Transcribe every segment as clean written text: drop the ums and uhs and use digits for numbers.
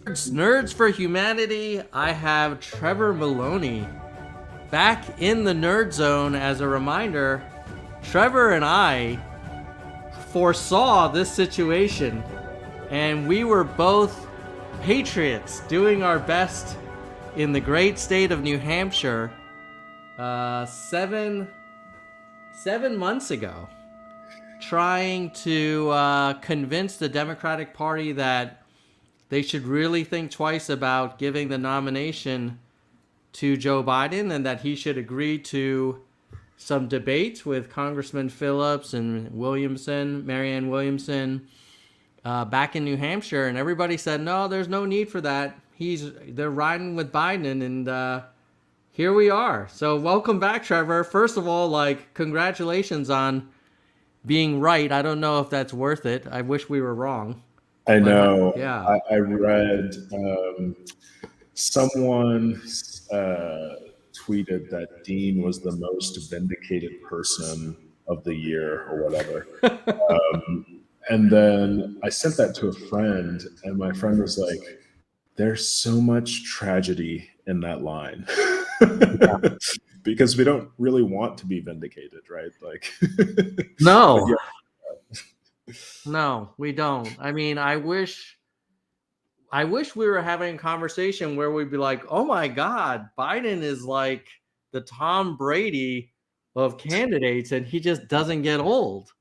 Nerds for Humanity. I have Trevor Maloney back in the nerd zone. As a reminder, Trevor and I foresaw this situation, and we were both patriots doing our best in the great state of New Hampshire 7 months ago, trying to convince the Democratic Party that they should really think twice about giving the nomination to Joe Biden and that he should agree to some debates with Congressman Phillips and Marianne Williamson, back in New Hampshire. And everybody said, no, there's no need for that. They're riding with Biden, and here we are. So welcome back, Trevor. First of all, congratulations on being right. I don't know if that's worth it. I wish we were wrong. I know. Yeah. I read someone tweeted that Dean was the most vindicated person of the year or whatever. And then I sent that to a friend, and my friend was like, there's so much tragedy in that line. Because we don't really want to be vindicated, right? No. Yeah. No, we don't. I mean, I wish we were having a conversation where we'd be like, oh my God, Biden is like the Tom Brady of candidates, and he just doesn't get old.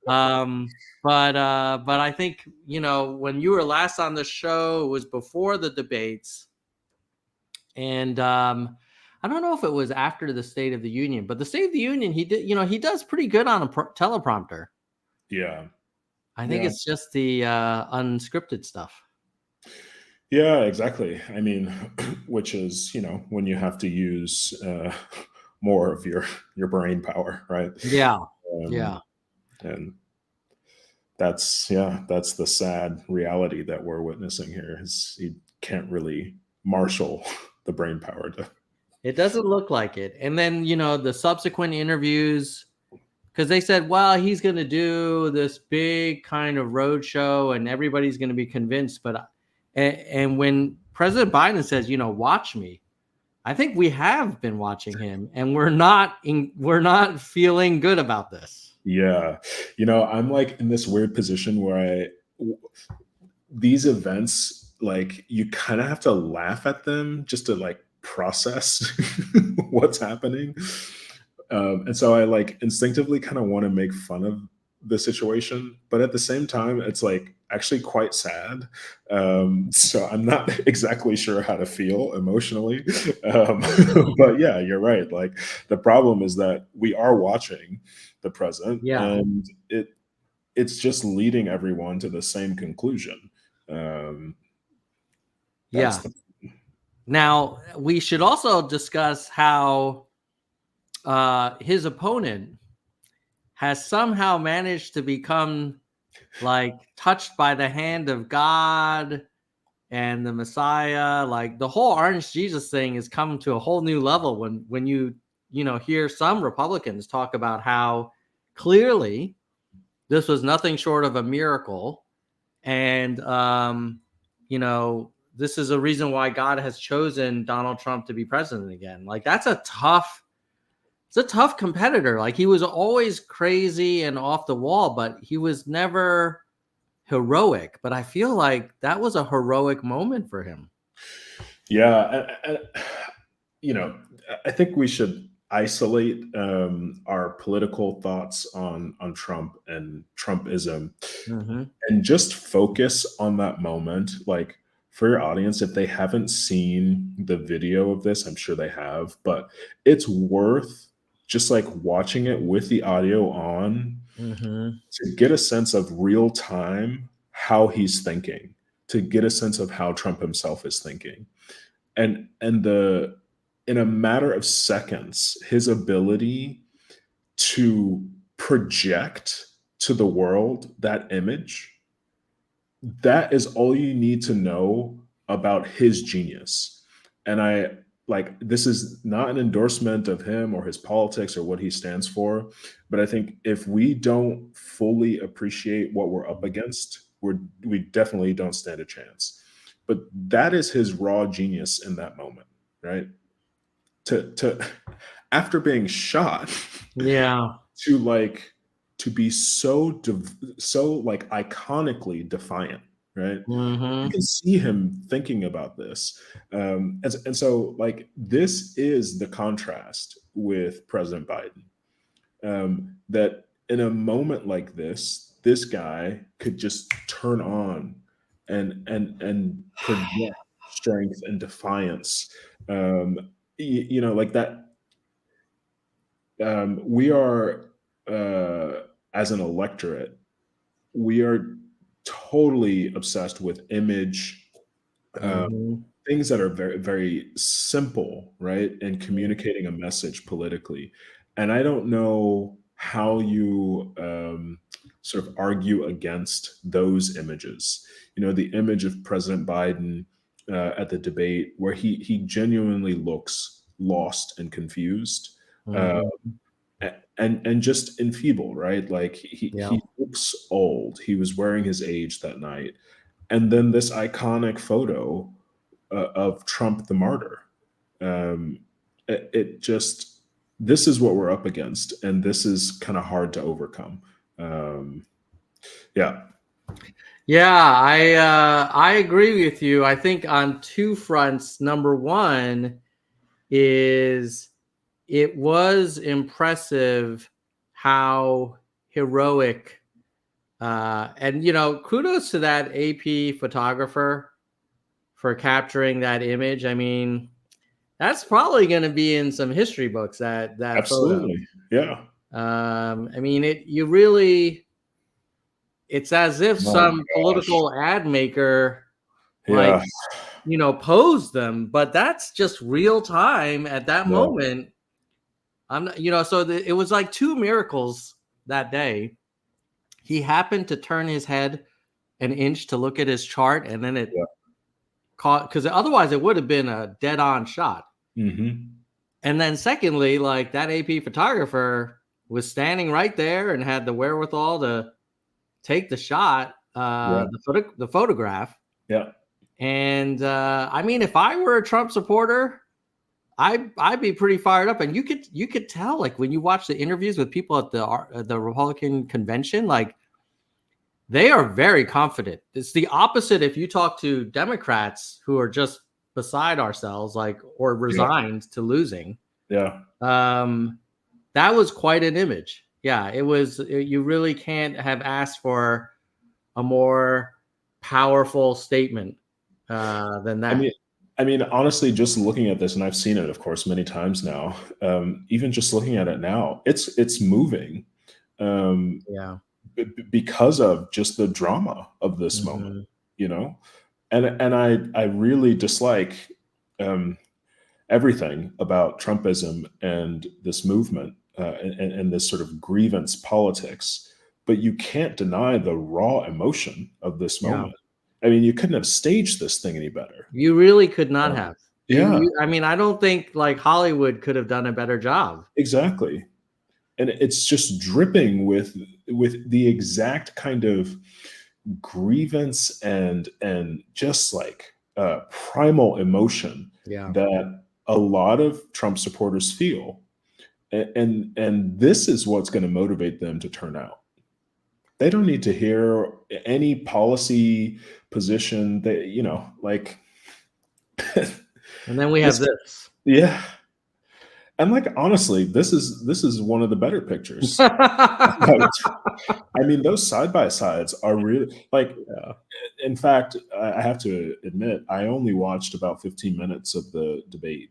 But I think, when you were last on the show, it was before the debates. And I don't know if it was after the State of the Union, but the State of the Union, he does pretty good on a teleprompter. Yeah. I think it's just the unscripted stuff. Yeah, exactly. I mean, which is, when you have to use more of your brain power, right? Yeah. Yeah. And that's the sad reality that we're witnessing here is he can't really marshal the brain power to. It doesn't look like it. And then, the subsequent interviews, because they said, well, he's going to do this big kind of road show and everybody's going to be convinced. And when President Biden says, watch me, I think we have been watching him, and we're not feeling good about this. Yeah. I'm like in this weird position where these events, you kind of have to laugh at them just to process what's happening. And so I instinctively kind of want to make fun of the situation, but at the same time, it's actually quite sad. So I'm not exactly sure how to feel emotionally. But yeah, you're right. The problem is that we are watching the president, and it's just leading everyone to the same conclusion. Now, we should also discuss how his opponent has somehow managed to become touched by the hand of God and the Messiah. The whole Orange Jesus thing has come to a whole new level when you hear some Republicans talk about how clearly this was nothing short of a miracle, and this is a reason why God has chosen Donald Trump to be president again. That's a tough competitor. He was always crazy and off the wall, but he was never heroic. But I feel like that was a heroic moment for him. Yeah. I think we should isolate our political thoughts on Trump and Trumpism, and just focus on that moment. For your audience, if they haven't seen the video of this, I'm sure they have, but it's worth just watching it with the audio on, to get a sense of real time how he's thinking, to get a sense of how Trump himself is thinking, and in a matter of seconds, his ability to project to the world that image, that is all you need to know about his genius. And this is not an endorsement of him or his politics or what he stands for, but I think if we don't fully appreciate what we're up against, we definitely don't stand a chance. but that is his raw genius in that moment, right? To after being shot, Yeah. to be so like iconically defiant, right? You Mm-hmm. can see him thinking about this, and so like this is the contrast with President Biden. That in a moment like this guy could just turn on and project strength and defiance. Like that. We are, as an electorate, we are totally obsessed with image, uh, Mm-hmm. things that are very, very simple, right? And communicating a message politically. And I don't know how you sort of argue against those images. The image of President Biden at the debate, where he genuinely looks lost and confused. Uh, Mm-hmm. and just enfeebled, right? Like Yeah. he looks old. He was wearing his age that night, and then this iconic photo of Trump the martyr. It just, this is what we're up against, and this is kind of hard to overcome. Um, yeah, Yeah, I agree with you. I think on two fronts. Number one is it was impressive how heroic and kudos to that AP photographer for capturing that image. I mean, that's probably going to be in some history books, that photo. absolutely. Yeah. I mean, it's as if My some gosh. political ad maker like Yeah. posed them, but that's just real time at that Yeah. moment. I'm not, it was like two miracles that day. He happened to turn his head an inch to look at his chart, and then it Yeah. caught, because otherwise it would have been a dead on shot. Hmm. And then secondly, like that AP photographer was standing right there and had the wherewithal to take the shot, Yeah. the photograph. Yeah. And I mean, if I were a Trump supporter, I'd be pretty fired up. And you could tell, like, when you watch the interviews with people at the Republican convention, like, they are very confident. It's the opposite if you talk to Democrats who are just beside ourselves, like, or Yeah. resigned to losing. Yeah. Um, that was quite an image. Yeah, it was. You really can't have asked for a more powerful statement than I that. mean, honestly, just looking at this, and I've seen it, of course, many times now. Even just looking at it now, it's moving, um, Yeah. because of just the drama of this moment, Hmm. you know. And I really dislike um, everything about Trumpism and this movement, and this sort of grievance politics. But you can't deny the raw emotion of this Yeah. moment. I mean, you couldn't have staged this thing any better. You really could not Uh, have. yeah, I mean, I don't think like Hollywood could have done a better job. exactly. And it's just dripping with the exact kind of grievance and just like primal emotion Yeah. that a lot of Trump supporters feel. And this is what's going to motivate them to turn out. They don't need to hear any policy position. They, like And then we have this. this. Yeah. And like honestly, this is one of the better pictures. But, I mean, those side by sides are really like. Yeah. In fact, I have to admit, I only watched about 15 minutes of the debate,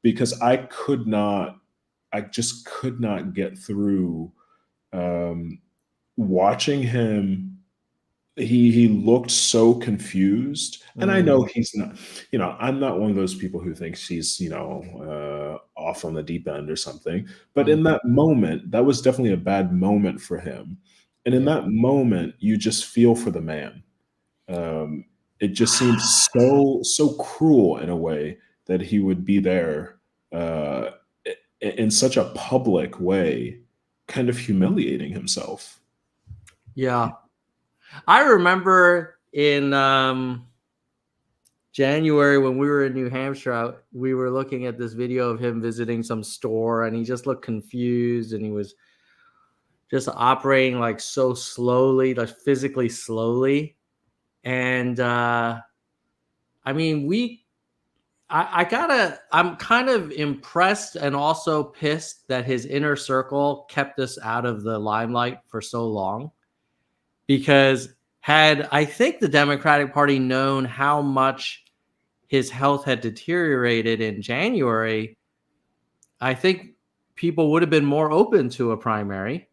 because I just could not get through um, watching him. He looked so confused, and I know Mm, he's not. I'm not one of those people who thinks he's off on the deep end or something. But mm, in that moment, that was definitely a bad moment for him. And in yeah. that moment, you just feel for the man. Um, it just seems so cruel in a way that he would be there, uh, in such a public way, kind of humiliating himself. Yeah. I remember in January when we were in New Hampshire, we were looking at this video of him visiting some store, and he just looked confused, and he was just operating like so slowly, like physically slowly. And I mean, I'm kind of impressed and also pissed that his inner circle kept us out of the limelight for so long. Because had I think the Democratic Party known how much his health had deteriorated in January, I think people would have been more open to a primary.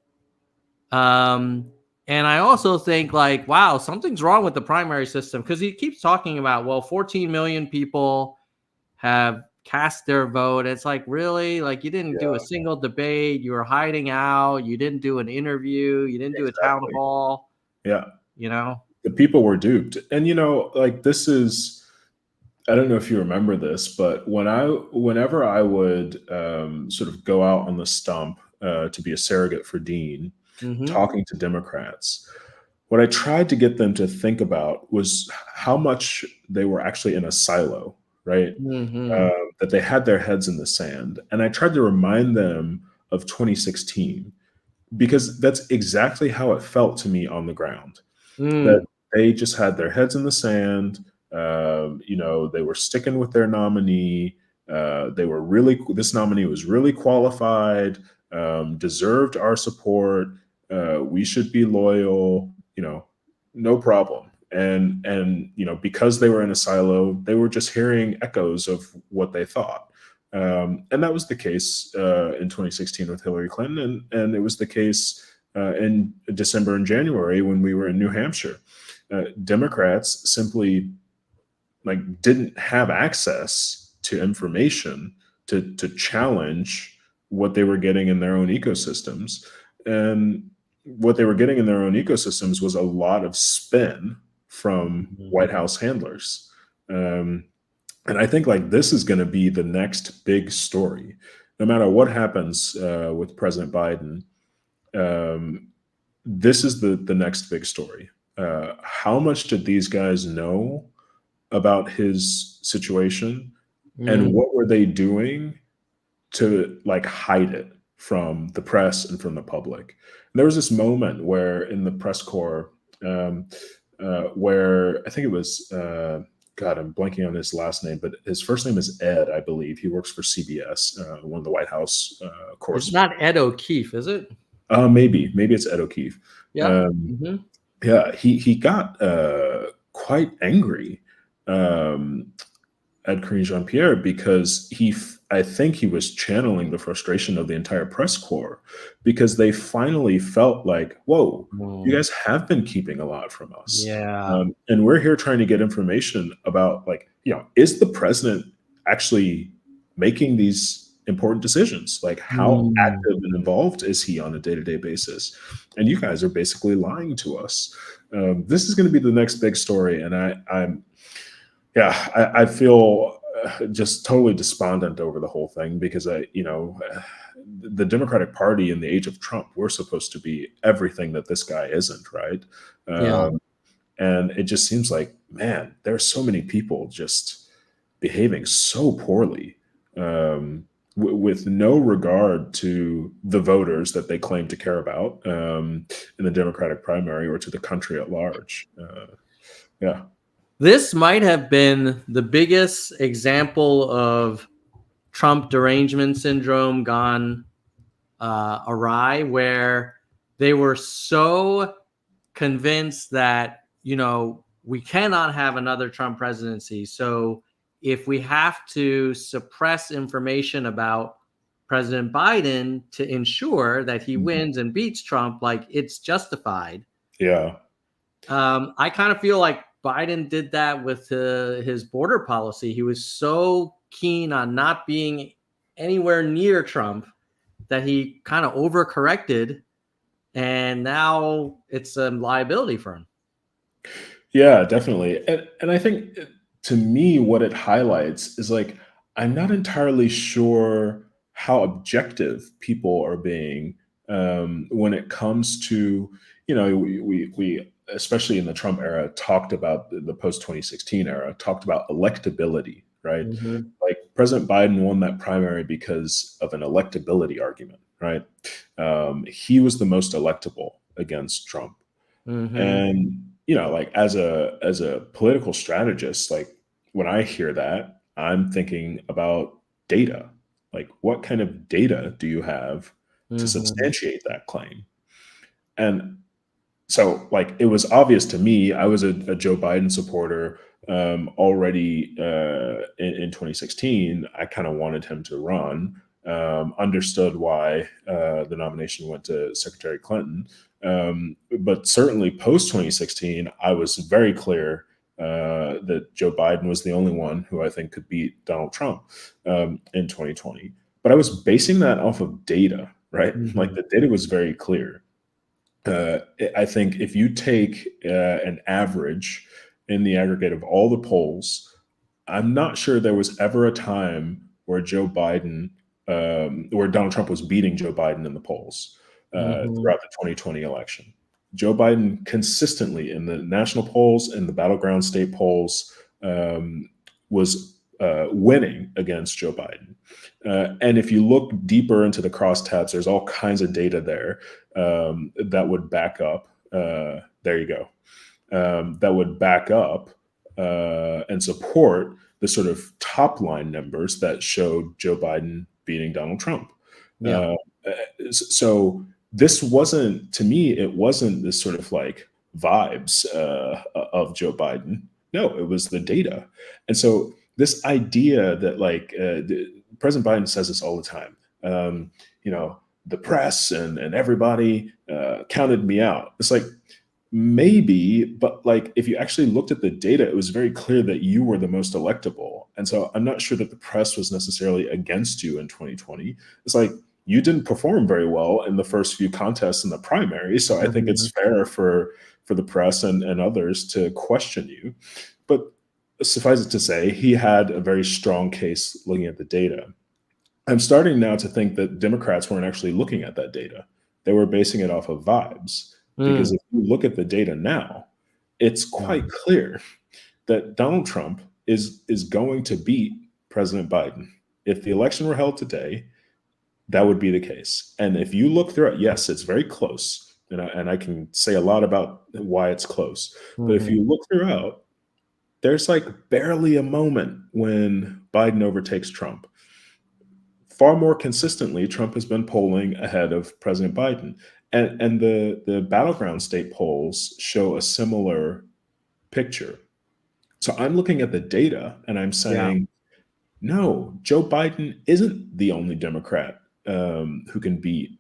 And I also think like, wow, something's wrong with the primary system, because he keeps talking about, well, 14 million people have cast their vote. It's like, really? Like, you didn't do a single debate. You were hiding out. You didn't do an interview. You didn't do a town hall. Yeah. You know? The people were duped. And, like this is, I don't know if you remember this, but whenever I would sort of go out on the stump to be a surrogate for Dean, talking to Democrats, what I tried to get them to think about was how much they were actually in a silo, right? That they had their heads in the sand. And I tried to remind them of 2016, because that's exactly how it felt to me on the ground. That they just had their heads in the sand. They were sticking with their nominee. This nominee was really qualified, deserved our support. We should be loyal, no problem. And because they were in a silo, they were just hearing echoes of what they thought. And that was the case in 2016 with Hillary Clinton, and it was the case in December and January when we were in New Hampshire. Democrats simply didn't have access to information to challenge what they were getting in their own ecosystems. And what they were getting in their own ecosystems was a lot of spin from White House handlers. And I think this is going to be the next big story. No matter what happens with President Biden, this is the next big story. How much did these guys know about his situation, and what were they doing to hide it from the press and from the public? And there was this moment where in the press corps, where I think it was, God, I'm blanking on his last name, but his first name is Ed, I believe. He works for CBS, one of the White House correspondents. It's not Ed O'Keefe, is it? Maybe it's Ed O'Keefe. Yeah. Yeah, he got quite angry at Karine Jean-Pierre, because I think he was channeling the frustration of the entire press corps, because they finally felt like, whoa, you guys have been keeping a lot from us. Yeah. And we're here trying to get information about is the president actually making these important decisions? How active and involved is he on a day-to-day basis? And you guys are basically lying to us. This is going to be the next big story. And I feel just totally despondent over the whole thing, because the Democratic Party in the age of Trump, we're supposed to be everything that this guy isn't, right? And it just seems like, man, there are so many people just behaving so poorly, with no regard to the voters that they claim to care about in the Democratic primary, or to the country at large. This might have been the biggest example of Trump derangement syndrome gone awry, where they were so convinced that, we cannot have another Trump presidency. So if we have to suppress information about President Biden to ensure that he wins and beats Trump, it's justified. Yeah. I kind of feel like Biden did that with his border policy. He was so keen on not being anywhere near Trump that he kind of overcorrected, and now it's a liability for him. Yeah, definitely. And I think, to me, what it highlights is I'm not entirely sure how objective people are being when it comes to, we especially in the Trump era, talked about the post 2016 era, talked about electability, right? Mm-hmm. Like President Biden won that primary because of an electability argument, right? He was the most electable against Trump. Mm-hmm. And like as a political strategist, like when I hear that, I'm thinking about data. Like what kind of data do you have to Mm-hmm. substantiate that claim? And so like it was obvious to me, I was a Joe Biden supporter already in 2016. I kind of wanted him to run. Understood why the nomination went to Secretary Clinton. But certainly post 2016, I was very clear that Joe Biden was the only one who I think could beat Donald Trump in 2020. But I was basing that off of data, right? Like Mm-hmm. the data was very clear. I think if you take an average in the aggregate of all the polls, I'm not sure there was ever a time where where Donald Trump was beating Joe Biden in the polls Mm-hmm. throughout the 2020 election. Joe Biden consistently in the national polls and the battleground state polls was winning against Joe Biden. And if you look deeper into the crosstabs, there's all kinds of data there that would back up. There you go. That would back up and support the sort of top line numbers that showed Joe Biden beating Donald Trump. Yeah. So this wasn't, to me, it wasn't this sort of like vibes of Joe Biden. No, it was the data. And so this idea that like President Biden says this all the time, the press and everybody counted me out. It's like, maybe, but like if you actually looked at the data, it was very clear that you were the most electable. And so I'm not sure that the press was necessarily against you in 2020. It's like you didn't perform very well in the first few contests in the primary. So I think Mm-hmm. it's fair for the press and others to question you. But suffice it to say, he had a very strong case looking at the data. I'm starting now to think that Democrats weren't actually looking at that data. They were basing it off of vibes. Because Mm. if you look at the data now, it's Yeah. quite clear that Donald Trump is going to beat President Biden. If the election were held today, that would be the case. And if you look through it, yes, it's very close. And I can say a lot about why it's close. But if Mm-hmm. you look throughout, there's like barely a moment when Biden overtakes Trump. Far more consistently, Trump has been polling ahead of President Biden. And the battleground state polls show a similar picture. So I'm looking at the data and I'm Yeah. saying, no, Joe Biden isn't the only Democrat who can beat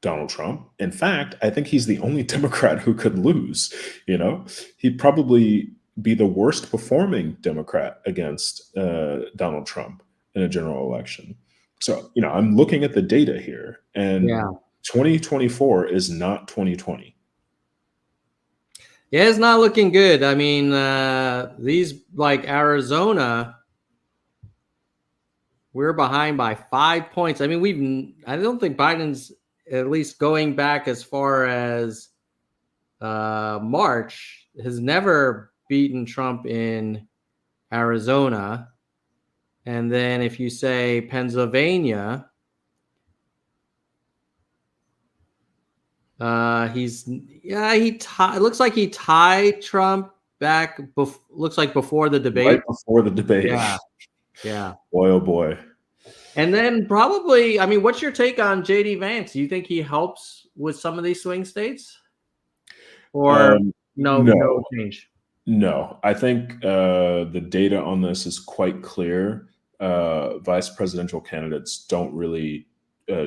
Donald Trump. In fact, I think he's the only Democrat who could lose. He'd probably be the worst performing Democrat against Donald Trump in a general election. So, I'm looking at the data here, and Yeah. 2024 is not 2020. Yeah, it's not looking good. I mean, these like Arizona, we're behind by 5 points. I mean, I don't think Biden's, at least going back as far as March, has never beaten Trump in Arizona. And then if you say Pennsylvania, it looks like he tied Trump back. Looks like before the Right debate. before the debate. Yeah, yeah. Boy, oh boy. And then probably, I mean, what's your take on JD Vance? Do you think he helps with some of these swing states, or no No, change? no. I think the data on this is quite clear. Vice presidential candidates don't really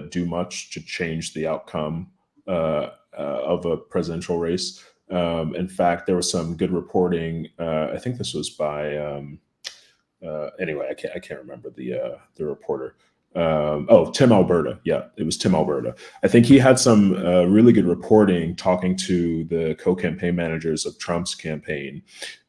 do much to change the outcome of a presidential race. In fact, there was some good reporting. I think this was by anyway. I can't remember the reporter. Tim Alberta. Yeah, it was Tim Alberta. I think he had some really good reporting talking to the co-campaign managers of Trump's campaign.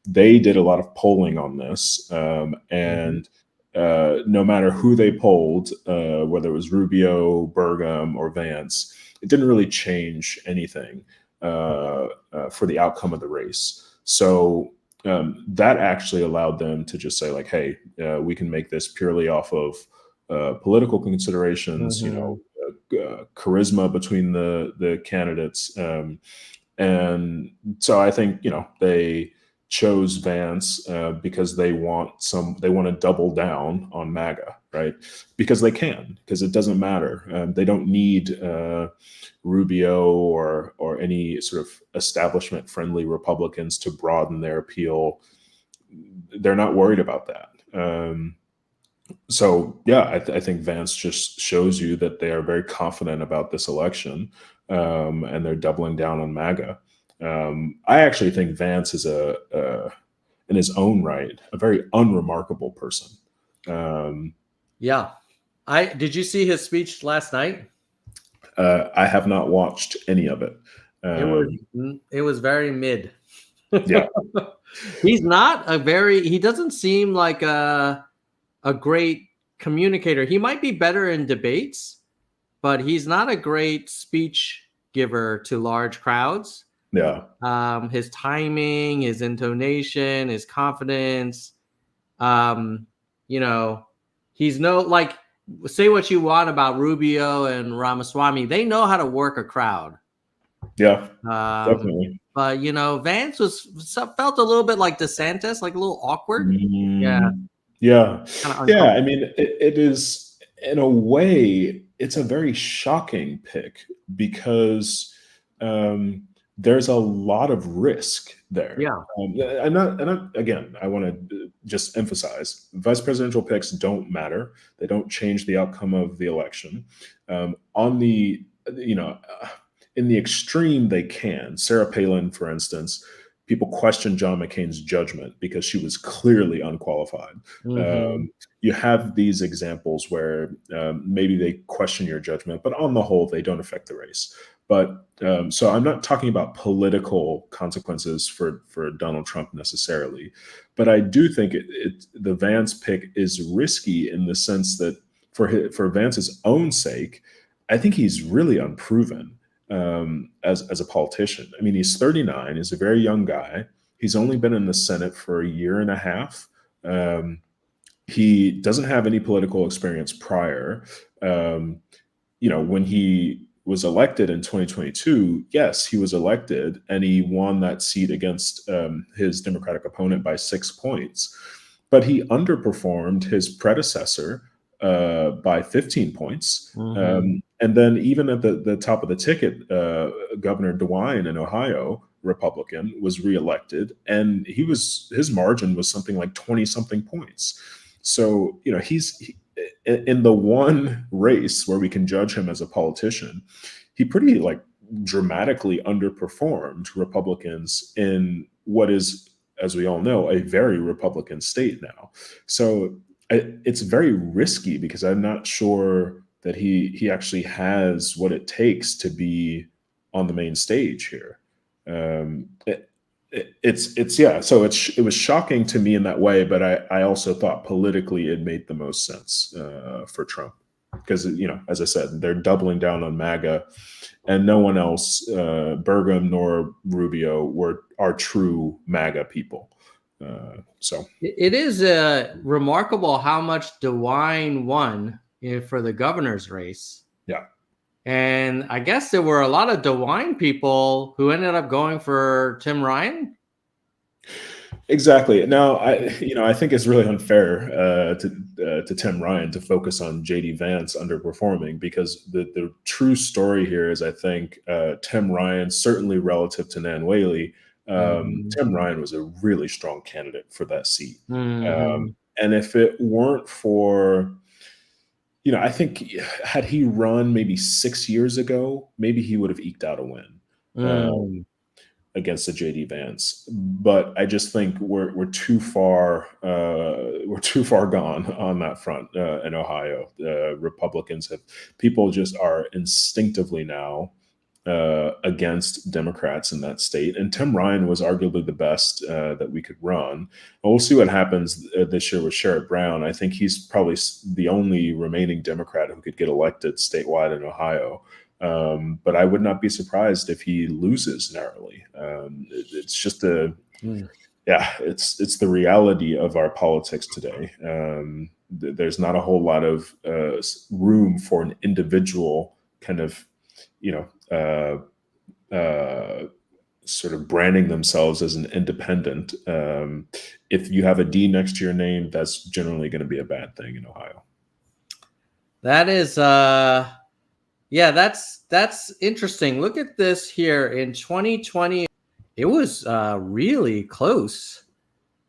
They did a lot of polling on this, and no matter who they polled, whether it was Rubio, Burgum, or Vance, it didn't really change anything. for the outcome of the race. So that actually allowed them to just say, like, hey, we can make this purely off of political considerations, charisma between the candidates. And so I think, they chose Vance because they want to double down on MAGA, right? Because they can, because it doesn't matter. They don't need Rubio or any sort of establishment friendly Republicans to broaden their appeal. They're not worried about that. So yeah, I think Vance just shows you that they are very confident about this election, and they're doubling down on MAGA. I actually think Vance is in his own right, a very unremarkable person. Yeah, did you see his speech last night? I have not watched any of it. It was very mid. Yeah, He doesn't seem like a great communicator. He might be better in debates, but he's not a great speech giver to large crowds. yeah. His timing, his intonation, his confidence. He's say what you want about Rubio and Ramaswamy. They know how to work a crowd. Yeah, definitely. But Vance felt a little bit like DeSantis, like a little awkward. Yeah. I mean, it is, in a way, it's a very shocking pick because there's a lot of risk there. Yeah. Again, I want to just emphasize, vice presidential picks don't matter. They don't change the outcome of the election. In the extreme, they can. Sarah Palin, for instance, people question John McCain's judgment because she was clearly unqualified. Mm-hmm. You have these examples where maybe they question your judgment, but on the whole, they don't affect the race. But so I'm not talking about political consequences for Donald Trump necessarily, but I do think the Vance pick is risky in the sense that for Vance's own sake, I think he's really unproven as a politician. I mean, he's 39, he's a very young guy. He's only been in the Senate for a year and a half. He doesn't have any political experience prior. When he was elected in 2022, yes, he was elected and he won that seat against his Democratic opponent by 6 points. But he underperformed his predecessor by 15 points. Mm-hmm. And then even at the top of the ticket, Governor DeWine in Ohio, Republican, was reelected, and his margin was something like 20 something points. So, he's in the one race where we can judge him as a politician, he pretty dramatically underperformed Republicans in what is, as we all know, a very Republican state now. So it's very risky because I'm not sure that he actually has what it takes to be on the main stage here. It was shocking to me in that way, but I also thought politically it made the most sense for Trump because, as I said, they're doubling down on MAGA, and no one else, Burgum nor Rubio, are true MAGA people. So it is remarkable how much DeWine won for the governor's race. Yeah. And I guess there were a lot of DeWine people who ended up going for Tim Ryan. Exactly. Now, I think it's really unfair to Tim Ryan to focus on JD Vance underperforming, because the true story here is, I think, Tim Ryan, certainly relative to Nan Whaley, Tim Ryan was a really strong candidate for that seat. Mm-hmm. And if it weren't for, I think had he run maybe 6 years ago, maybe he would have eked out a win against the JD Vance. But I just think we're too far gone on that front in Ohio. Republicans people just are instinctively now against Democrats in that state. And Tim Ryan was arguably the best that we could run. And we'll see what happens this year with Sherrod Brown. I think he's probably the only remaining Democrat who could get elected statewide in Ohio. But I would not be surprised if he loses narrowly. It's just it's the reality of our politics today. There's not a whole lot of room for an individual kind of, sort of branding themselves as an independent. If you have a D next to your name, that's generally going to be a bad thing in Ohio. That is, that's interesting. Look at this here. In 2020, it was really close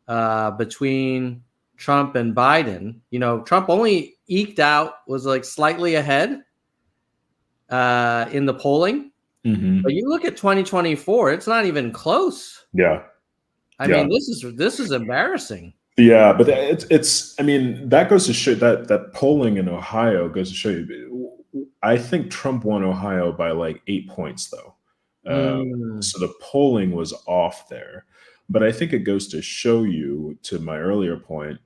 between Trump and Biden. Trump only eked out, was like slightly ahead in the polling. Mm-hmm. But you look at 2024, it's not even close. Yeah. I mean, this is embarrassing. Yeah, but it's I mean, that goes to show that polling in Ohio goes to show you. I think Trump won Ohio by like 8 points, though. So the polling was off there. But I think it goes to show you, to my earlier point,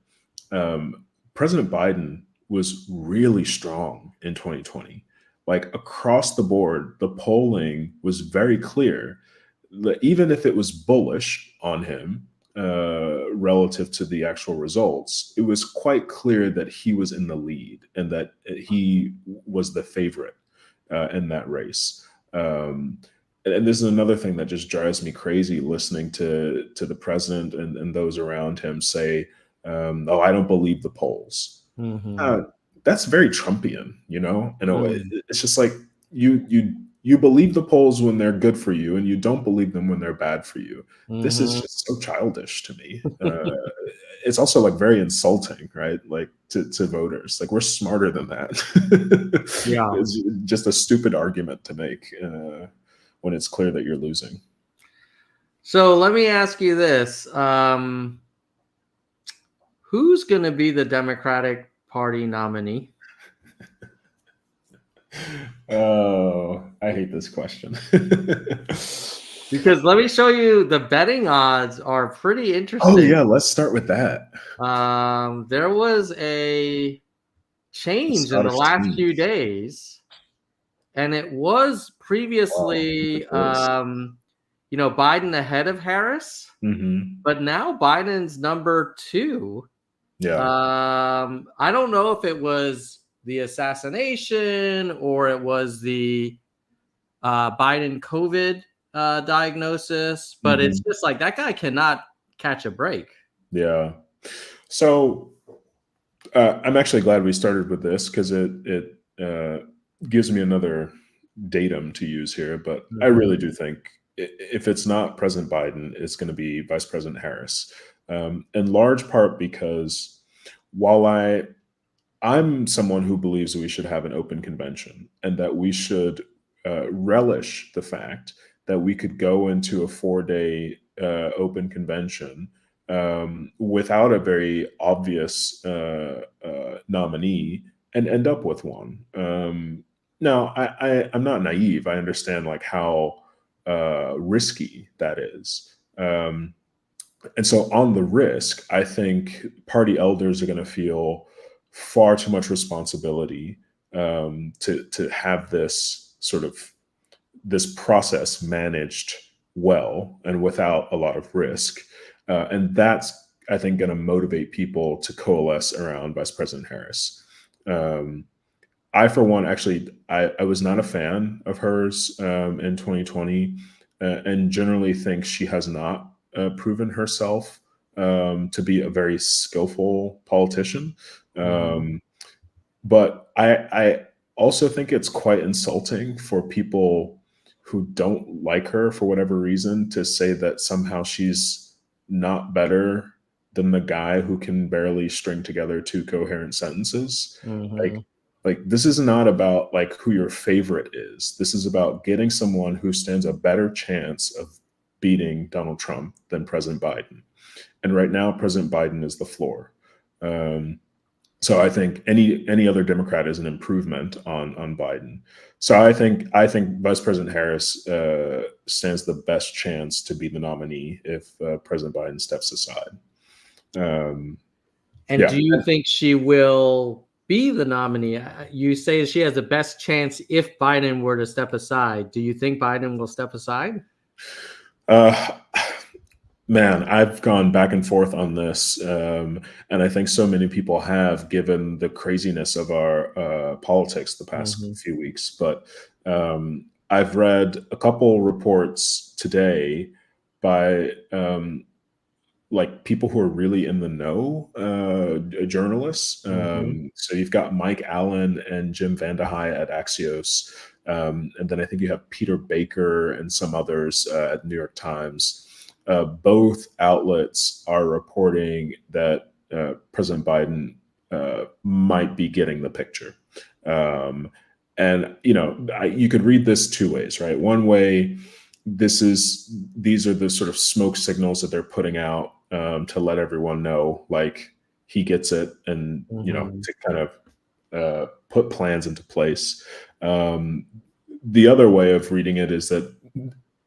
President Biden was really strong in 2020. Like across the board, the polling was very clear that even if it was bullish on him relative to the actual results, it was quite clear that he was in the lead and that he was the favorite in that race. And this is another thing that just drives me crazy, listening to the president and those around him say, "Oh, I don't believe the polls." That's very Trumpian, and it's just like you believe the polls when they're good for you, and you don't believe them when they're bad for you. This is just so childish to me. It's also like very insulting, right? Like to voters. Like, we're smarter than that. Yeah, it's just a stupid argument to make when it's clear that you're losing. So let me ask you this: who's going to be the Democratic Party nominee? Oh, I hate this question. Because let me show you, the betting odds are pretty interesting. Oh yeah, let's start with that. There was a change in the last few days, and it was previously, Biden ahead of Harris, but now Biden's number 2. Yeah. I don't know if it was the assassination or it was the Biden COVID diagnosis, but it's just like that guy cannot catch a break. Yeah. So I'm actually glad we started with this, because it gives me another datum to use here. But I really do think if it's not President Biden, it's going to be Vice President Harris, in large part because while I'm someone who believes that we should have an open convention and that we should relish the fact that we could go into a 4-day open convention without a very obvious nominee and end up with one. Now, I'm not naive. I understand like how risky that is. And so on the risk, I think party elders are going to feel far too much responsibility to have this sort of this process managed well and without a lot of risk. And that's, I think, going to motivate people to coalesce around Vice President Harris. I, for one, actually, I was not a fan of hers in 2020 and generally think she has not proven herself to be a very skillful politician. But I also think it's quite insulting for people who don't like her for whatever reason to say that somehow she's not better than the guy who can barely string together 2 coherent sentences. Like this is not about like who your favorite is. This is about getting someone who stands a better chance of beating Donald Trump than President Biden. And right now, President Biden is the floor. So I think any other Democrat is an improvement on Biden. So I think Vice President Harris stands the best chance to be the nominee if President Biden steps aside. And do you think she will be the nominee. You say she has the best chance if Biden were to step aside. Do you think Biden will step aside? Man, I've gone back and forth on this, and I think so many people have, given the craziness of our politics the past few weeks. But I've read a couple reports today by like people who are really in the know, journalists. So you've got Mike Allen and Jim Vandehei at Axios, and then I think you have Peter Baker and some others at New York Times. Both outlets are reporting that President Biden might be getting the picture. And you could read this two ways, right? One way, these are the sort of smoke signals that they're putting out to let everyone know, like, he gets it, and to kind of put plans into place. The other way of reading it is that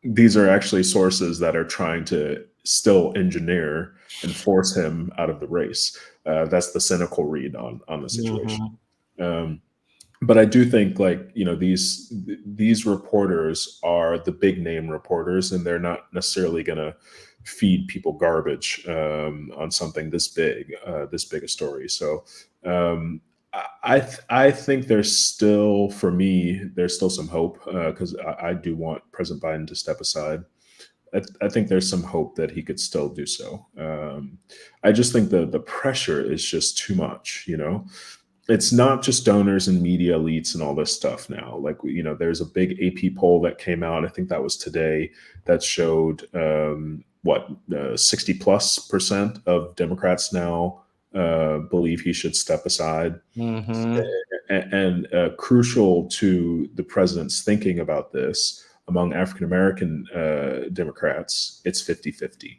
these are actually sources that are trying to still engineer and force him out of the race. That's the cynical read on the situation. But I do think, like, these reporters are the big name reporters, and they're not necessarily going to feed people garbage on something this big a story. So I think there's still, for me, there's still some hope, because I do want President Biden to step aside. I think there's some hope that he could still do so. I just think the pressure is just too much. It's not just donors and media elites and all this stuff now. Like, there's a big AP poll that came out, I think that was today, that showed 60+% of Democrats now believe he should step aside. And crucial to the president's thinking about this, among African-American Democrats, it's 50-50.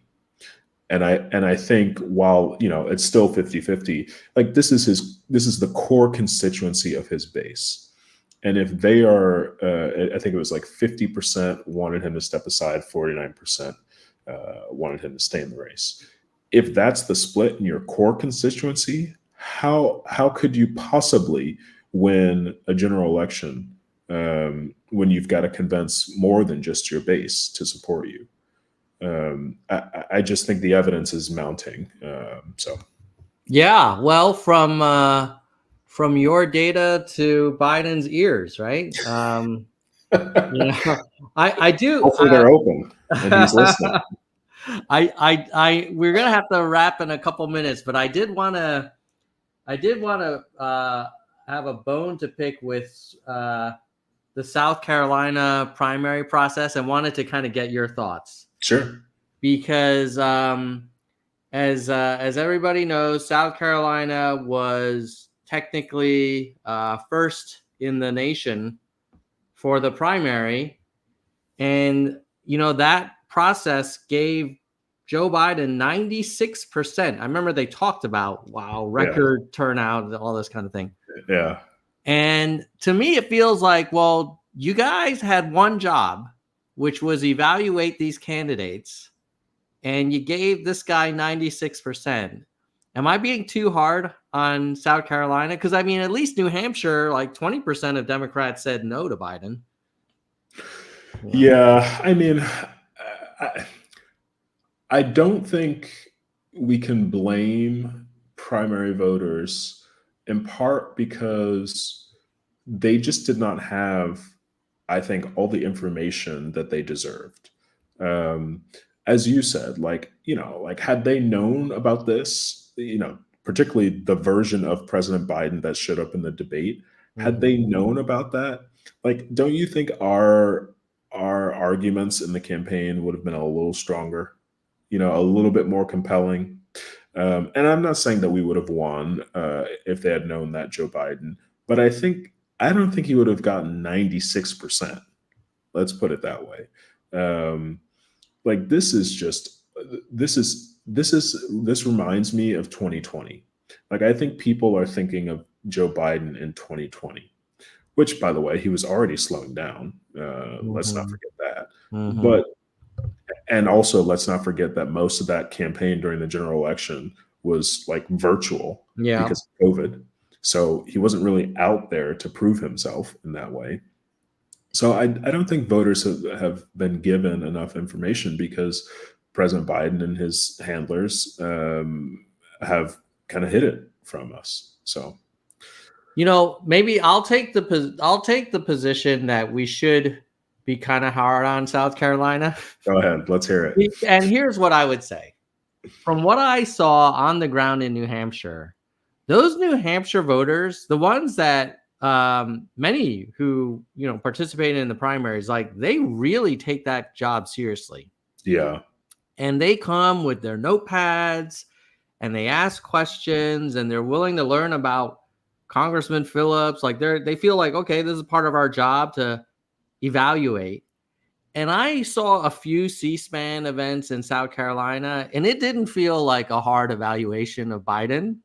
And I think, while it's still 50-50, like, this is the core constituency of his base. And if they are, I think it was like 50% wanted him to step aside, 49% wanted him to stay in the race. If that's the split in your core constituency, how could you possibly win a general election when you've got to convince more than just your base to support you? I just think the evidence is mounting. Yeah, well, from your data to Biden's ears, right? I do. Hopefully they're open and he's listening. We're gonna have to wrap in a couple minutes, but I did want to have a bone to pick with the South Carolina primary process, and wanted to kind of get your thoughts. Sure. Because as everybody knows, South Carolina was technically first in the nation for the primary, and that process gave Joe Biden 96%. I remember they talked about record turnout, all this kind of thing. Yeah. And to me, it feels like, well, you guys had one job, which was evaluate these candidates, and you gave this guy 96%. Am I being too hard on South Carolina? Because, I mean, at least New Hampshire, like 20% of Democrats said no to Biden. Yeah, I mean, I don't think we can blame primary voters, in part because they just did not have, I think, all the information that they deserved. As you said, had they known about this, particularly the version of President Biden that showed up in the debate, had they known about that, don't you think our arguments in the campaign would have been a little stronger, a little bit more compelling? And I'm not saying that we would have won if they had known that Joe Biden, but I don't think he would have gotten 96%. Let's put it that way. This reminds me of 2020. I think people are thinking of Joe Biden in 2020, which, by the way, he was already slowing down. Let's not forget that. And also, let's not forget that most of that campaign during the general election was virtual because of COVID. So he wasn't really out there to prove himself in that way. So I don't think voters have been given enough information because President Biden and his handlers have kind of hid it from us. So maybe I'll take the position that we should be kind of hard on South Carolina. go ahead, let's hear it. And here's what I would say. From what I saw on the ground in New Hampshire, those New Hampshire voters, the ones that many who participated in the primaries, like they really take that job seriously. Yeah. And they come with their notepads and they ask questions and they're willing to learn about Congressman Phillips. Like they feel like, okay, this is part of our job to evaluate. And I saw a few C-SPAN events in South Carolina, and it didn't feel like a hard evaluation of Biden.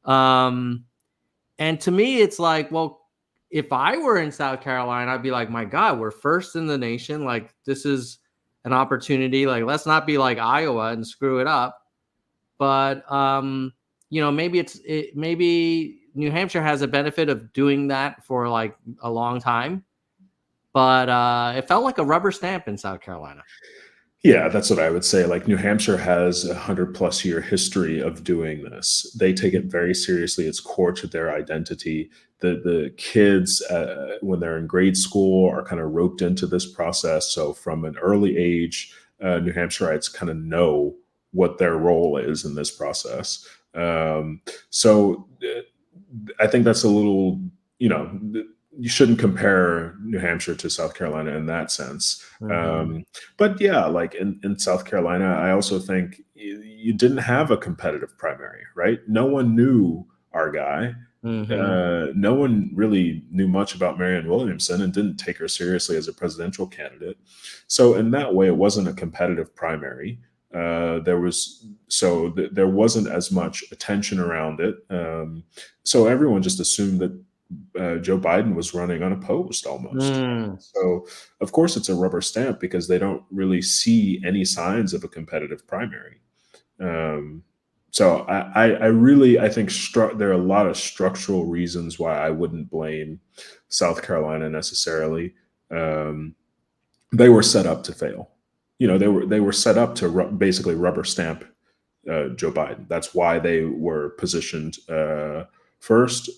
And to me, it's like, well, if I were in South Carolina, I'd be like, my God, we're first in the nation. Like, this is an opportunity. Like, let's not be like Iowa and screw it up. But, maybe New Hampshire has a benefit of doing that for like a long time. But it felt like a rubber stamp in South Carolina. Yeah, that's what I would say. Like New Hampshire has 100+ year history of doing this. They take it very seriously. It's core to their identity. The kids, when they're in grade school, are kind of roped into this process. So from an early age, New Hampshireites kind of know what their role is in this process. So I think that's a little, you shouldn't compare New Hampshire to South Carolina in that sense. Mm-hmm. But yeah, like in South Carolina, I also think you didn't have a competitive primary, right? No one knew our guy. Mm-hmm. No one really knew much about Marianne Williamson and didn't take her seriously as a presidential candidate. So in that way, it wasn't a competitive primary. There wasn't as much attention around it. So everyone just assumed that Joe Biden was running unopposed almost. So, of course, it's a rubber stamp because they don't really see any signs of a competitive primary. So I think there are a lot of structural reasons why I wouldn't blame South Carolina necessarily. They were set up to fail. They were set up to basically rubber stamp Joe Biden. That's why they were positioned first.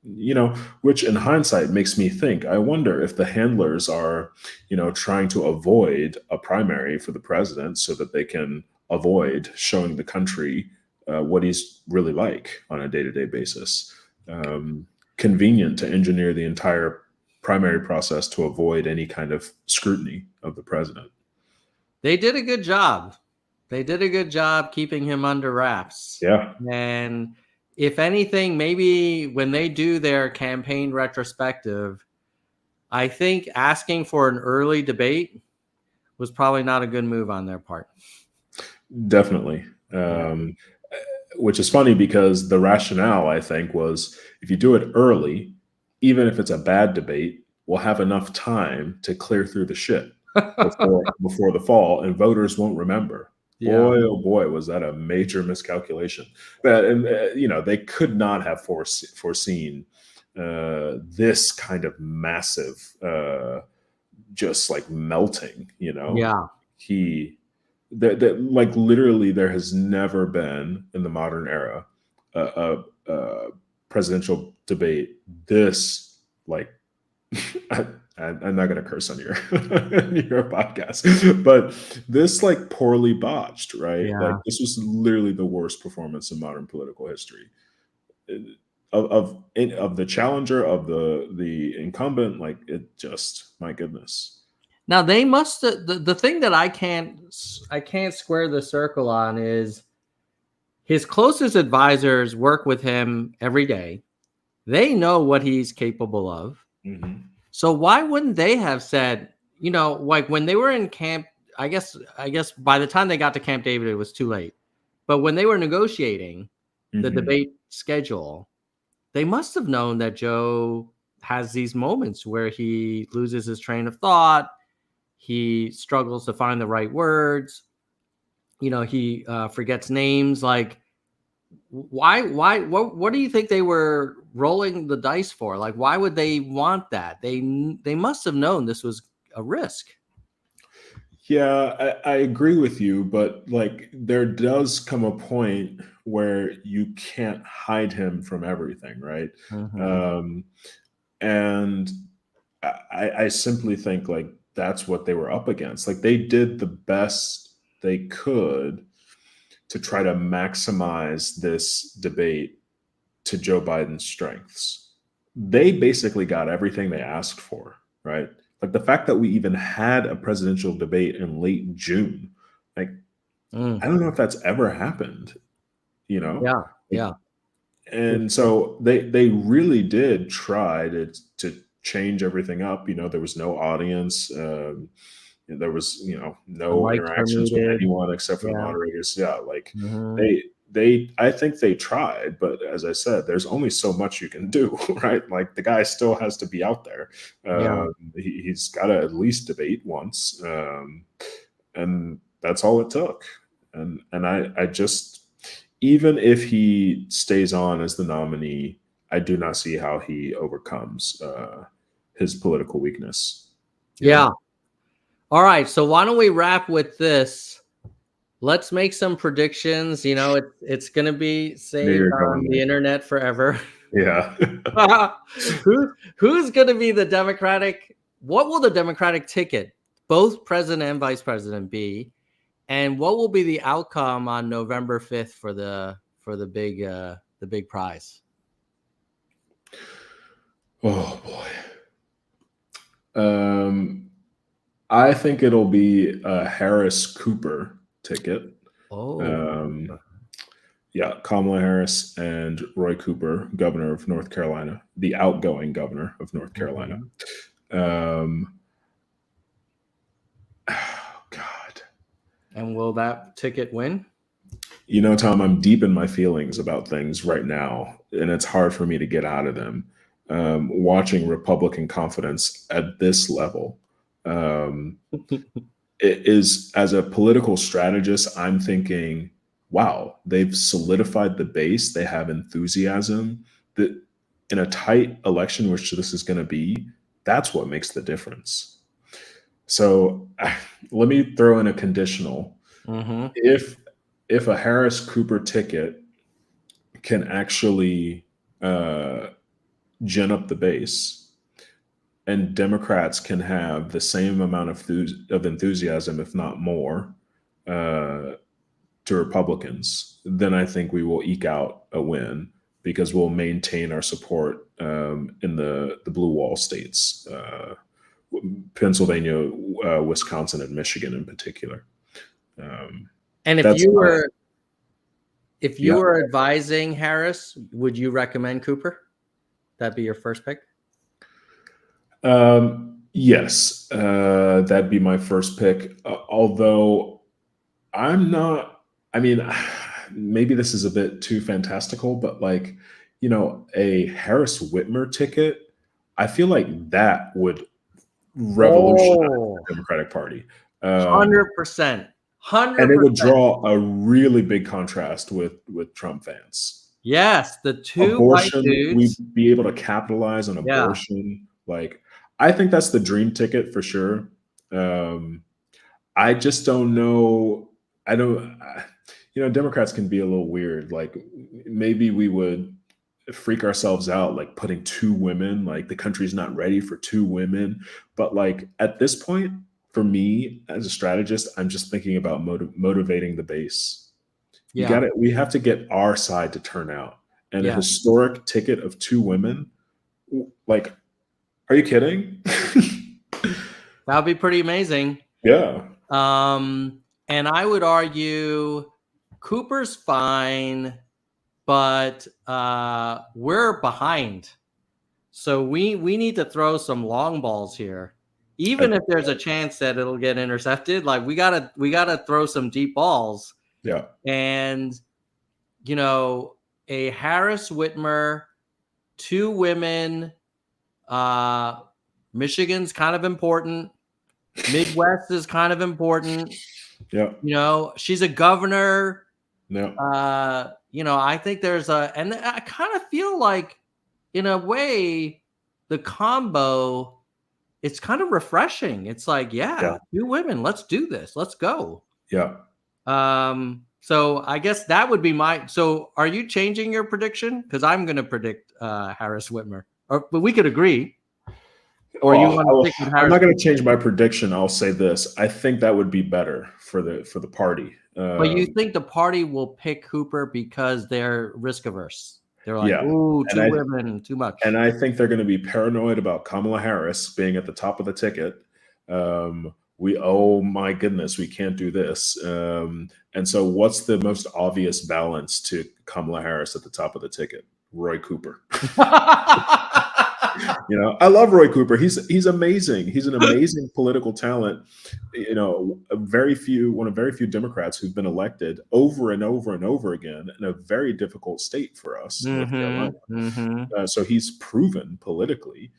Which in hindsight makes me think, I wonder if the handlers are, trying to avoid a primary for the president so that they can avoid showing the country what he's really like on a day-to-day basis. Convenient to engineer the entire primary process to avoid any kind of scrutiny of the president. They did a good job. They did a good job keeping him under wraps. Yeah. And if anything, maybe when they do their campaign retrospective, I think asking for an early debate was probably not a good move on their part. Definitely. Which is funny because the rationale, I think, was if you do it early, even if it's a bad debate, we'll have enough time to clear through the shit before the fall, and voters won't remember. Yeah. Boy, oh boy, was that a major miscalculation. They could not have foreseen this kind of massive, just like melting. Yeah. Like literally, there has never been in the modern era a presidential debate this like. I'm not going to curse on your podcast, but this like poorly botched, right? Yeah. Like this was literally the worst performance in modern political history of the challenger, of the incumbent. Like it just, my goodness. Now they must the thing that I can't square the circle on is his closest advisors work with him every day. They know what he's capable of. Mm-hmm. So why wouldn't they have said, like when they were in camp, I guess by the time they got to Camp David, it was too late. But when they were negotiating the debate schedule, they must have known that Joe has these moments where he loses his train of thought. He struggles to find the right words. He forgets names. Like What do you think they were rolling the dice for? Like, why would they want that? They must have known this was a risk. Yeah, I agree with you, but like there does come a point where you can't hide him from everything, right? Mm-hmm. Um, and I simply think like that's what they were up against. Like they did the best they could to try to maximize this debate to Joe Biden's strengths. They basically got everything they asked for, right? Like the fact that we even had a presidential debate in late June, like I don't know if that's ever happened, you know? Yeah, Like, yeah. and so they really did try to change everything up. You know, there was no audience. There was The no mics were interactions with muted. anyone except for the Yeah. moderators. Yeah, like Mm-hmm. they I think they tried, but as I said, there's only so much you can do, right? Like the guy still has to be out there. Yeah. He's got to at least debate once, and that's all it took. And I just, even if he stays on as the nominee, I do not see how he overcomes his political weakness. You Yeah. know? All right. So why don't we wrap with this? Let's make some predictions. You know, it's going to be Knew saved you're on going the internet forever. there. Yeah. Who's going to be the Democratic? What will the Democratic ticket, both president and vice president, be? And what will be the outcome on November 5th for the big prize? Oh boy. I think it'll be a Harris Cooper ticket. Oh, Um, yeah, Kamala Harris and Roy Cooper, governor of North Carolina, the outgoing governor of North Carolina. mhm. Oh God. And will that ticket win? You know, Tom, I'm deep in my feelings about things right now, and it's hard for me to get out of them. Watching Republican confidence at this level, um, it is, as a political strategist, I'm thinking, wow, they've solidified the base. They have enthusiasm. That in a tight election, which this is going to be, that's what makes the difference. So let me throw in a conditional. Mm-hmm. If a Harris Cooper ticket can actually gin up the base, and Democrats can have the same amount of enthusiasm, if not more, uh, to Republicans, then I think we will eke out a win because we'll maintain our support in the blue wall states, Pennsylvania, Wisconsin, and Michigan in particular. And That's my, if you yeah. were advising Harris, would you recommend Cooper? That'd be your first pick? Yes, that'd be my first pick. Although I'm not, I mean, maybe this is a bit too fantastical, but like, a Harris Whitmer ticket, I feel like that would revolutionize Oh, the Democratic Party. 100%. And it 100%. would draw a really big contrast with Trump fans. Yes, the two white Abortion, we'd dudes. be able to capitalize on Yeah. abortion. Like, I think that's the dream ticket for sure. Um, I just don't know. I don't, Democrats can be a little weird. Like, maybe we would freak ourselves out, like putting two women, like the country's not ready for two women. But like at this point, for me as a strategist, I'm just thinking about motivating the base. Yeah. We have to get our side to turn out. And a Yeah. historic ticket of two women, like, are you kidding? That would be pretty amazing. Yeah. And I would argue Cooper's fine, but we're behind. So we need to throw some long balls here. Even if there's a chance that it'll get intercepted, like we gotta throw some deep balls. Yeah. And a Harris Whitmer, two women, Michigan's kind of important. Midwest is kind of important. Yeah. She's a governor. No. I think there's and I kind of feel like, in a way, the combo, it's kind of refreshing. It's like, Yeah. 2 women, let's do this. Let's go. Yeah. So I guess that would be so are you changing your prediction? Because I'm going to predict Harris Whitmer. But we could agree. Or you want to stick with Harris? I'm not going to change my prediction. I'll say this: I think that would be better for the party. But you think the party will pick Cooper because they're risk averse? They're like, Yeah. ooh, 2 women, too much. And I think they're going to be paranoid about Kamala Harris being at the top of the ticket. Oh my goodness, we can't do this. And so what's the most obvious balance to Kamala Harris at the top of the ticket? Roy Cooper. I love Roy Cooper. He's amazing. He's an amazing political talent. One of very few Democrats who've been elected over and over and over again in a very difficult state for us, North Carolina. So he's proven politically.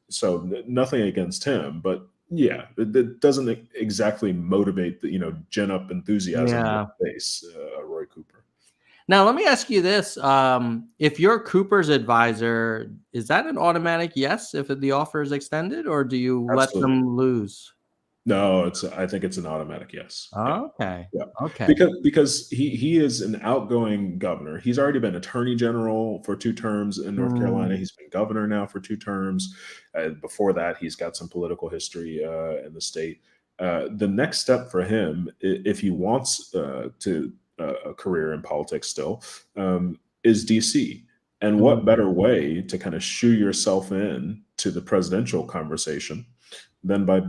So nothing against him, but yeah, it doesn't exactly motivate the gin up enthusiasm in face, Roy Cooper. Now, let me ask you this. If you're Cooper's advisor, is that an automatic yes if the offer is extended, or do you let them lose? No, I think it's an automatic yes. Okay. Yeah. Okay. Because he is an outgoing governor. He's already been attorney general for 2 terms in North Carolina. He's been governor now for 2 terms. Before that, he's got some political history in the state. The next step for him, if he wants to a career in politics still, is DC. And what better way to kind of shoe yourself in to the presidential conversation than by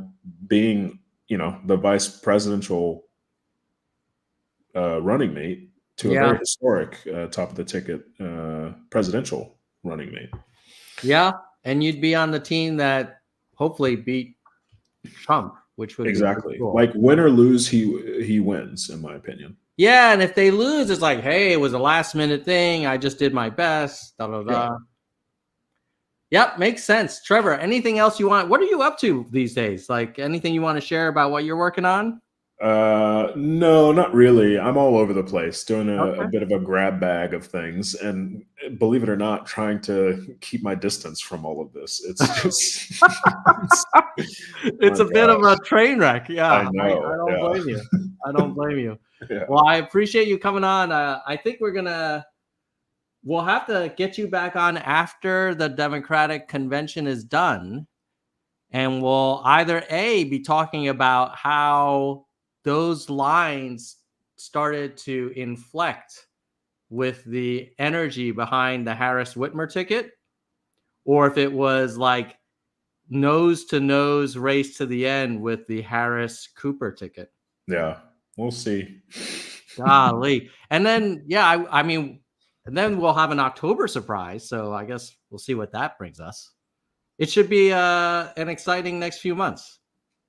being, the vice presidential running mate to a very historic top of the ticket presidential running mate. Yeah, and you'd be on the team that hopefully beat Trump, which would exactly be cool. Like win or lose, he wins, in my opinion. Yeah, and if they lose, it's like, hey, it was a last minute thing. I just did my best. Yeah. Yep, makes sense. Trevor, anything else you want? What are you up to these days? Like anything you want to share about what you're working on? No, not really. I'm all over the place doing a bit of a grab bag of things, and believe it or not, trying to keep my distance from all of this. It's just it's a bit of a train wreck. Yeah, I know. I don't blame you. I don't blame you. Yeah. Well, I appreciate you coming on. I think we'll have to get you back on after the Democratic convention is done, and we'll either be talking about how those lines started to inflect with the energy behind the Harris Whitmer ticket, or if it was like nose to nose race to the end with the Harris Cooper ticket. Yeah, we'll see. Golly. And then, I mean, and then we'll have an October surprise. So I guess we'll see what that brings us. It should be an exciting next few months.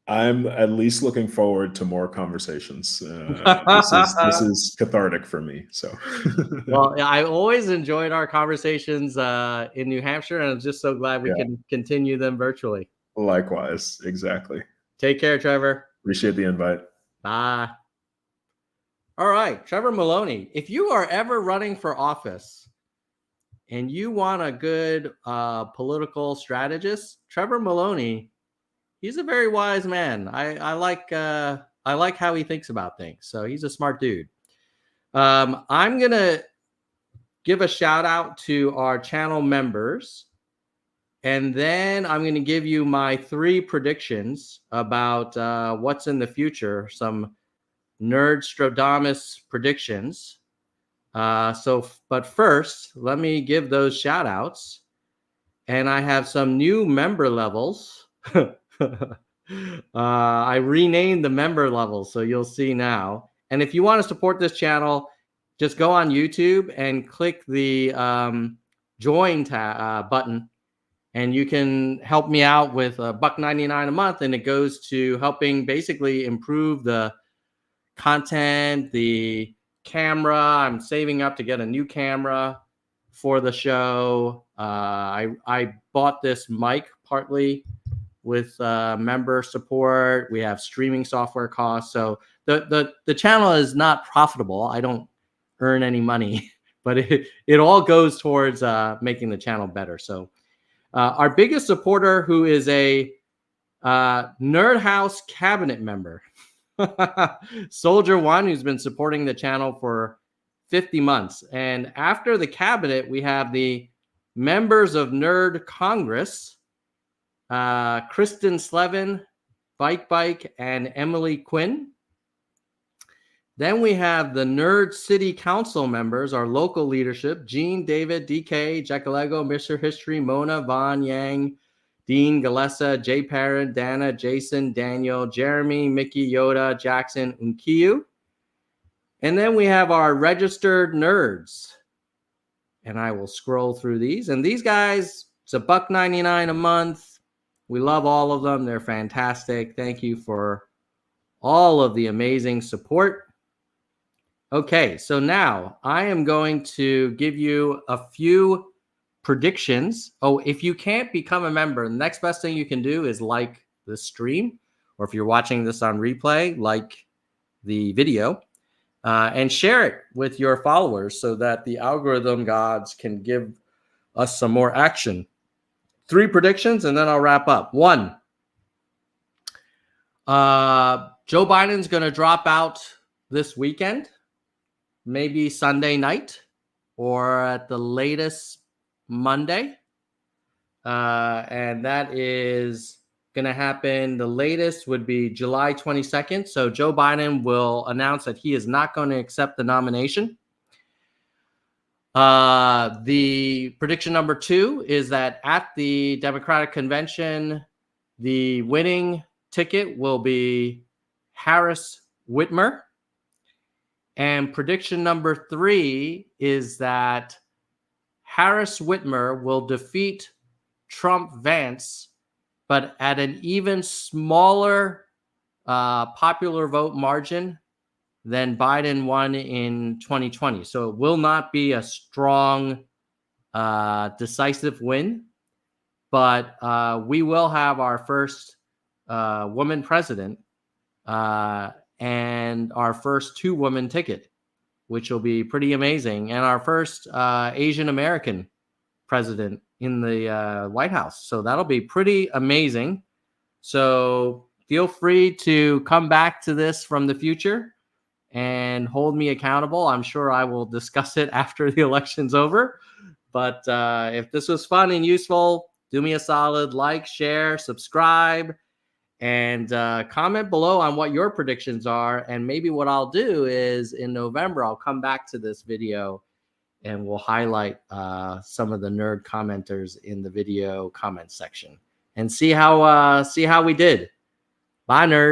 I'm at least looking forward to more conversations. This is cathartic for me. So, well, I always enjoyed our conversations in New Hampshire, and I'm just so glad we can continue them virtually. Likewise, exactly. Take care, Trevor. Appreciate the invite. Bye. All right, Trevor Maloney. If you are ever running for office and you want a good political strategist, Trevor Maloney, he's a very wise man. I like how he thinks about things. So he's a smart dude. I'm gonna give a shout out to our channel members, and then I'm gonna give you my 3 predictions about what's in the future. Some Nerdstradamus predictions. But first, let me give those shout outs. And I have some new member levels. I renamed the member levels, so you'll see now. And if you want to support this channel, just go on YouTube and click the join button, and you can help me out with $1.99 a month, and it goes to helping basically improve the content, the camera. I'm saving up to get a new camera for the show. I bought this mic partly with member support. We have streaming software costs. So the channel is not profitable. I don't earn any money, but it all goes towards making the channel better. So our biggest supporter, who is a Nerd House cabinet member, Soldier One, who's been supporting the channel for 50 months. And after the cabinet, we have the members of Nerd Congress, Kristen Slevin, Bike, and Emily Quinn. Then we have the Nerd City Council members, our local leadership: Gene, David, DK, Jackalego, Mr. History, Mona, Vaughn, Yang, Dean, Galessa, Jay Parent, Dana, Jason, Daniel, Jeremy, Mickey, Yoda, Jackson, Unkiyu. And then we have our registered nerds. And I will scroll through these. And these guys, it's $1.99 a month. We love all of them. They're fantastic. Thank you for all of the amazing support. Okay, so now I am going to give you a few predictions. Oh, if you can't become a member, the next best thing you can do is like the stream, or if you're watching this on replay, like the video, and share it with your followers so that the algorithm gods can give us some more action. 3 predictions, and then I'll wrap up. 1, Joe Biden's going to drop out this weekend, maybe Sunday night, or at the latest Monday. And that is going to happen. The latest would be July 22nd. So Joe Biden will announce that he is not going to accept the nomination. The prediction number 2 is that at the Democratic convention, the winning ticket will be Harris Whitmer. And prediction number 3 is that Harris Whitmer will defeat Trump Vance, but at an even smaller popular vote margin than Biden won in 2020. So it will not be a strong, decisive win, but we will have our first woman president and our first 2-woman ticket, which will be pretty amazing, and our first Asian American president in the White House. So that'll be pretty amazing. So feel free to come back to this from the future and hold me accountable. I'm sure I will discuss it after the election's over. But if this was fun and useful, do me a solid, like, share, subscribe, and comment below on what your predictions are. And maybe what I'll do is in November, I'll come back to this video and we'll highlight some of the nerd commenters in the video comment section and see how we did. Bye, nerds.